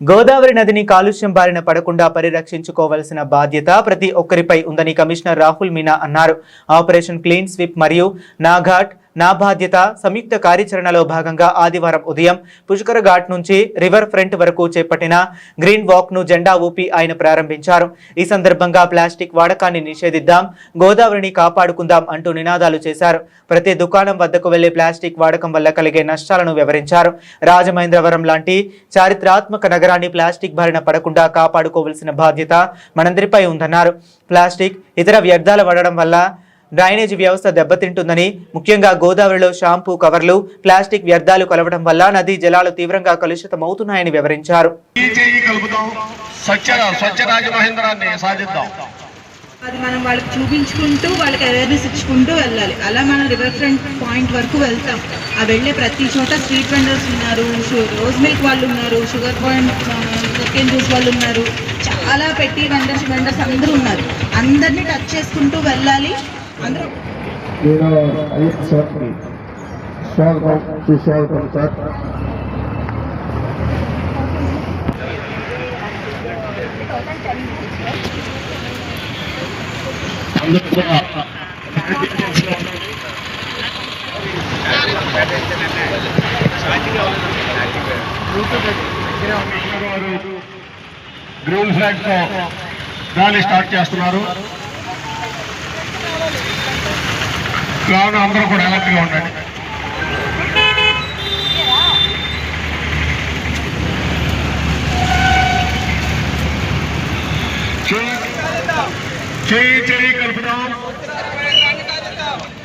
గోదావరి నదిని కాలుష్యం బారిన పడకుండా పరిరక్షించుకోవాల్సిన బాధ్యత ప్రతి ఒక్కరిపై ఉందని కమిషనర్ రాహుల్ మీనా అన్నారు. ఆపరేషన్ క్లీన్ స్వీప్ మరియు నాఘాట్ నా బాధ్యత సంయుక్త కార్యాచరణలో భాగంగా ఆదివారం ఉదయం పుష్కర ఘాట్ నుంచి రివర్ ఫ్రంట్ వరకు చేపట్టిన గ్రీన్ వాక్ ను జెండా ఊపి ఆయన ప్రారంభించారు. ఈ సందర్భంగా ప్లాస్టిక్ వాడకాన్ని నిషేధిద్దాం, గోదావరిని కాపాడుకుందాం అంటూ నినాదాలు చేశారు. ప్రతి దుకాణం వద్దకు వెళ్లే ప్లాస్టిక్ వాడకం వల్ల కలిగే నష్టాలను వివరించారు. రాజమహేంద్రవరం లాంటి చారిత్రాత్మక నగరాన్ని ప్లాస్టిక్ బారిన పడకుండా కాపాడుకోవాల్సిన బాధ్యత మనందరిపై ఉందన్నారు. ప్లాస్టిక్ ఇతర వ్యర్థాలు వాడడం వల్ల డ్రైనేజీ వ్యవస్థ దెబ్బతింటుందని, ముఖ్యంగా గోదావరిలో షాంపూ కవర్లు, ప్లాస్టిక్ వ్యర్థాలు కలవడం వల్ల నదీ జలాలు తీవ్రంగా కలుషితమవుతున్నాయని వివరించారు. అది మనం వాళ్ళకి చూపించుకుంటూ వాళ్ళకి అవేర్నెస్ ఇచ్చుకుంటూ వెళ్ళాలి. అలా మనం రివర్ ఫ్రంట్ పాయింట్ వరకు వెళ్తాం. ఆ వెళ్ళే ప్రతి చోట స్ట్రీట్ వెండర్స్ ఉన్నారు, రోజ్ మిల్క్ వాళ్ళు ఉన్నారు, షుగర్ పాయింట్ కోకెన్ జ్యూస్ వాళ్ళు ఉన్నారు, చాలా పెట్టి వెండర్స్ అందరూ ఉన్నారు. అందరినీ టచ్ చేసుకుంటూ వెళ్ళాలి. అందరూ గ్రీన్ ఫ్లాగ్ తో ర్యాలీ స్టార్ట్ చేస్తున్నారు. కావున అందరూ కూడా అలర్ట్ గా ఉండండి. చెయ్యి చెయ్యి కలుపుదాం,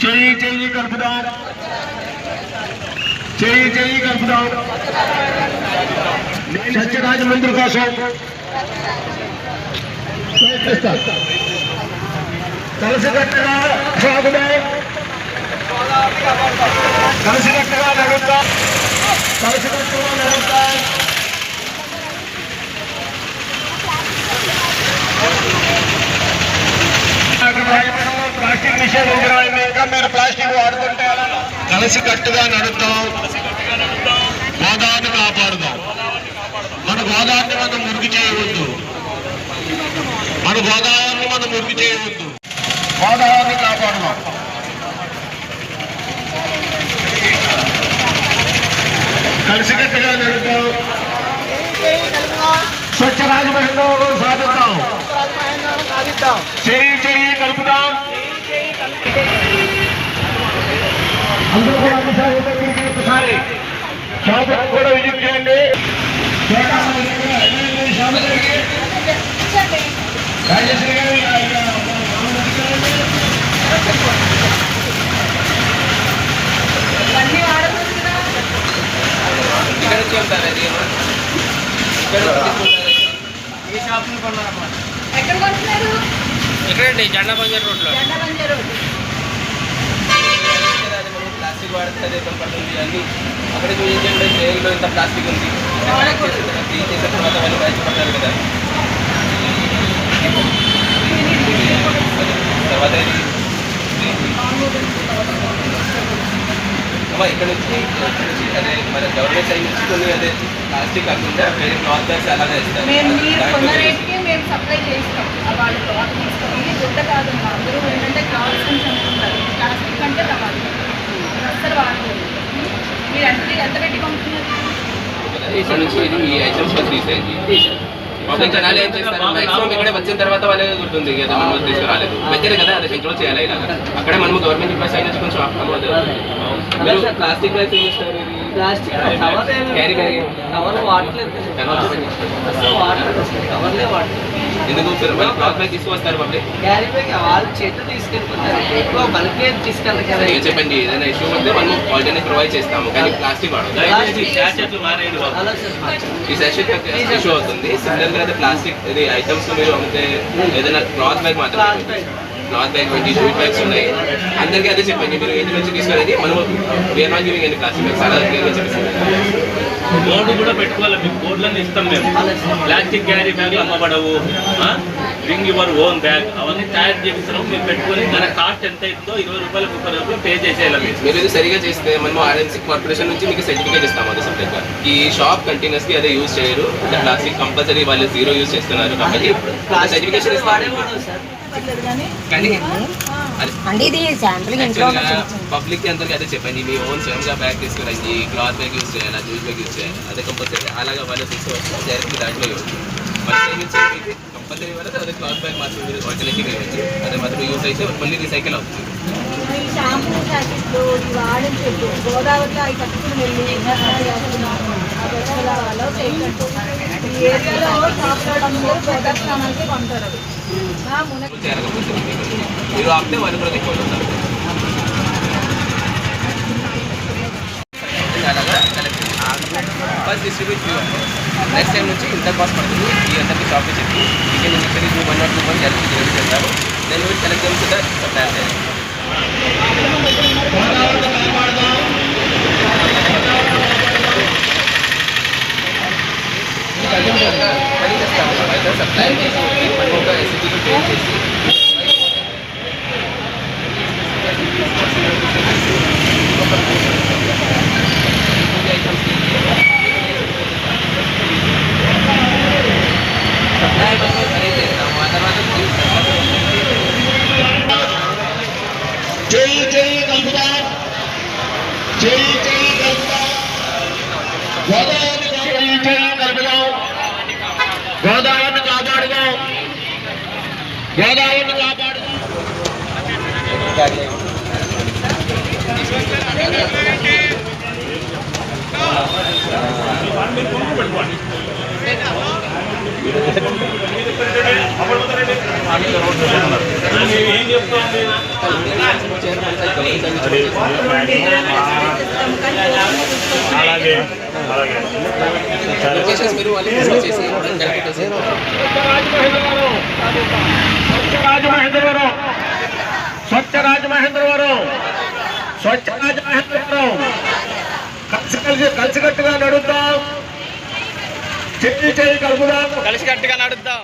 చెయ్యి చెయ్యి కలుపుదాం, చెయ్యి చెయ్యి కలుపుదాం. సత్యరాజమండ్రి కోసం కలిసికట్టుగా సాగుదాం, కలిసికట్టుగా నడుద్దాం, కలిసికట్టుగా నడుద్దాం. ప్లాస్టిక్ నిషేధించడం, ఇంకా మీరు ప్లాస్టిక్ వాడుకుంటే కలిసికట్టుగా నడుద్దాం, గోదావరిని కాపాడుదాం. మన గోదావరిని మనం మురికి చేయవద్దు, మన గోదావరిని మనం మురికి చేయవద్దు, గోదావరిని కాపాడుదాం. కలిసికట్టుగా నడుద్దాం, స్వచ్ఛ రాజమహేంద్రవరం సాధిద్దాం, చెయ్యి చెయ్యి కలుపుదాం. అందరూ కూడా ఒకసారి షాపులకు కూడా విజిట్ చేయండి. రాజేశ్వరి గారు ఇక్కడండి జెండా బంజారు రోడ్లో ప్లాస్టిక్ వాడుతుంది పడుతుంది అన్ని అక్కడే చూపించండి. జైల్లో ఇంత ప్లాస్టిక్ ఉంది, క్లీన్ చేసిన తర్వాత వాళ్ళు బయటపడతారు కదా. తర్వాత ఇక్కడ నుంచి అదే మన గవర్నమెంట్ సైడ్ నుంచి కొన్ని అదే ప్లాస్టిక్ కాకుండా వేరే క్లాత్ బ్యాగ్స్ అలాగే ఇస్తారు. మేము సప్లై చేస్తాం. వాళ్ళు క్లాత్ తీసుకొని గుడ్డ కాదు, అందరూ ఏంటంటే క్లాత్స్ అనుకుంటారు. ప్లాస్టిక్ అంటే ప్రమాదం, అసలు వాడలేదు. మీరు ఎంత పెట్టి పంపుతున్నారు? ఇక్కడ నుంచి ఈ ఐటమ్స్ పబ్లిక్ జనాలు ఏం చేస్తారు, మ్యాక్సిమం ఇక్కడే వచ్చిన తర్వాత వాళ్ళే గుర్తుంది కదా మనం తీసుకురాలేదు, వెంటనే కదా అది కంట్రోల్ చేయాలి. ఇలా అక్కడే మనం గవర్నమెంట్ ఎంప్లాయీస్ అయినా కొంచెం అమౌంట్ మీరు ప్లాస్టిక్ బ్యాగ్స్ యూజ్ చేస్తారు, క్యారీ బ్యాగ్ ఎందుకు క్లాత్ బ్యాగ్ తీసుకొస్తారు పబ్లిక్ క్యారీ బ్యాగ్ వాళ్ళు చేతులు తీసుకెళ్ళిపోతారు, ఎక్కువ బల్కే తీసుకెళ్ళాలి కదా. చెప్పండి ఏదైనా ఇష్యూ ఉంటే మనం ఆల్టర్నేట్ ప్రొవైడ్ చేస్తాము, కానీ ప్లాస్టిక్ వాడదు. ఈ శాషెట్ ఇష్యూ అవుతుంది. సిమిలర్ గా అయితే ప్లాస్టిక్ ఇది ఐటమ్స్ మీరు అమ్మితే ఏదైనా క్లాత్ బ్యాగ్ మాత్రమే క్లాత్ బ్యాగ్ 20 జూట్ బ్యాగ్స్ ఉన్నాయి. అందరికీ అదే చెప్పండి, మీరు ఇంటి నుంచి తీసుకునేది మనం we're not giving any plastic bags. చాలా క్లియర్గా చెప్పేసి బోర్డు కూడా పెట్టుకోవాలి, మీకు బోర్డులన్నీ ఇస్తాం మేము. ప్లాస్టిక్ క్యారీ బ్యాగ్లు అమ్మబడవు, బ్రింగ్ యువర్ ఓన్ బ్యాగ్ అవన్నీ తయారు చేపిస్తున్నాం. మీరు పెట్టుకొని మన కాస్ట్ ఎంత అవుతుందో 20 రూపాయలు 30 రూపాయలు పే చేసేయాలి. మీరు ఇది సరిగా చేస్తే మనం ఆర్ఎన్సీ కార్పొరేషన్ నుంచి మీకు సర్టిఫికేట్ ఇస్తాము. అది సపరేట్గా ఈ షాప్ కంటిన్యూస్గా అదే యూజ్ చేయరు, అంటే ప్లాస్టిక్ కంపల్సరీ వాళ్ళు 0 యూజ్ చేస్తున్నారు కాబట్టి సర్టిఫికేషన్ ఇస్తాము. కానీ అంటే ఇది శాంపుల్ ఇంట్లో పబ్లిక్ అందరికీ అదే చెప్పండి, మీ ఓన్ స్వయంగా బ్యాగ్ తీసుకురండి, క్లాత్ బ్యాగ్ యూజ్ చేయాలి, జ్యూస్ బ్యాగ్ యూజ్ చేయాలి. అదే కంపల్సరీ. అలాగా వాళ్ళు తీసుకోవచ్చు డైరెక్ట్లీ దాంట్లో ఇవ్వచ్చు. మళ్ళీ కంపల్సరీ వాళ్ళకి అదే క్లాత్ బ్యాగ్ మాత్రం మీరు ఆల్టర్నేటివ్ ఇవ్వచ్చు. అదే మాత్రం యూజ్ అయితే మళ్ళీ రీసైకిల్ అవుతుంది. ఈ షాంపూ ప్యాకెట్లు ఈ వాడని చెప్పు గోదావరిలో అవి పట్టుకుని వెళ్ళి ఈ ఏరియాలో షాప్లో గోదావరి కొంటారు. మీరు ఆపితే వాళ్ళు కూడా ఎక్కువ ఉంటారు. అలాగా ఫస్ట్ డిస్ట్రిబ్యూట్ నెక్స్ట్ టైం నుంచి ఇంత కాస్ట్ పడుతుంది, ఈ అందరికీ షాప్ చెప్పి చికెన్ ఇంజరీ 2 1 or 2 months డెలివరీ చేస్తారు. Then will collect them to the supplier. Supplier చేసి మనం ఒక ఎస్ఎస్సీకి పే చేసి జై జై కల్పదా, జై జై కల్పదా, గోదావరిని జై కల్పదా, గోదావరిని కాపాడుగా, గోదావరిని కాపాడుగా. ఏం చెప్తాం అలాగే లొకేషన్స్ మీరు వాళ్ళు డిస్కస్ చేసి కరెక్ట్ చేసి స్వచ్ఛ రాజమహేంద్రవరం, స్వచ్ఛ రాజమహేంద్రవరం కలిసికట్టుగా నడుద్దాం, చెయ్యి చెయ్యి కలుపుదాం, కలిసికట్టుగా నడుద్దాం.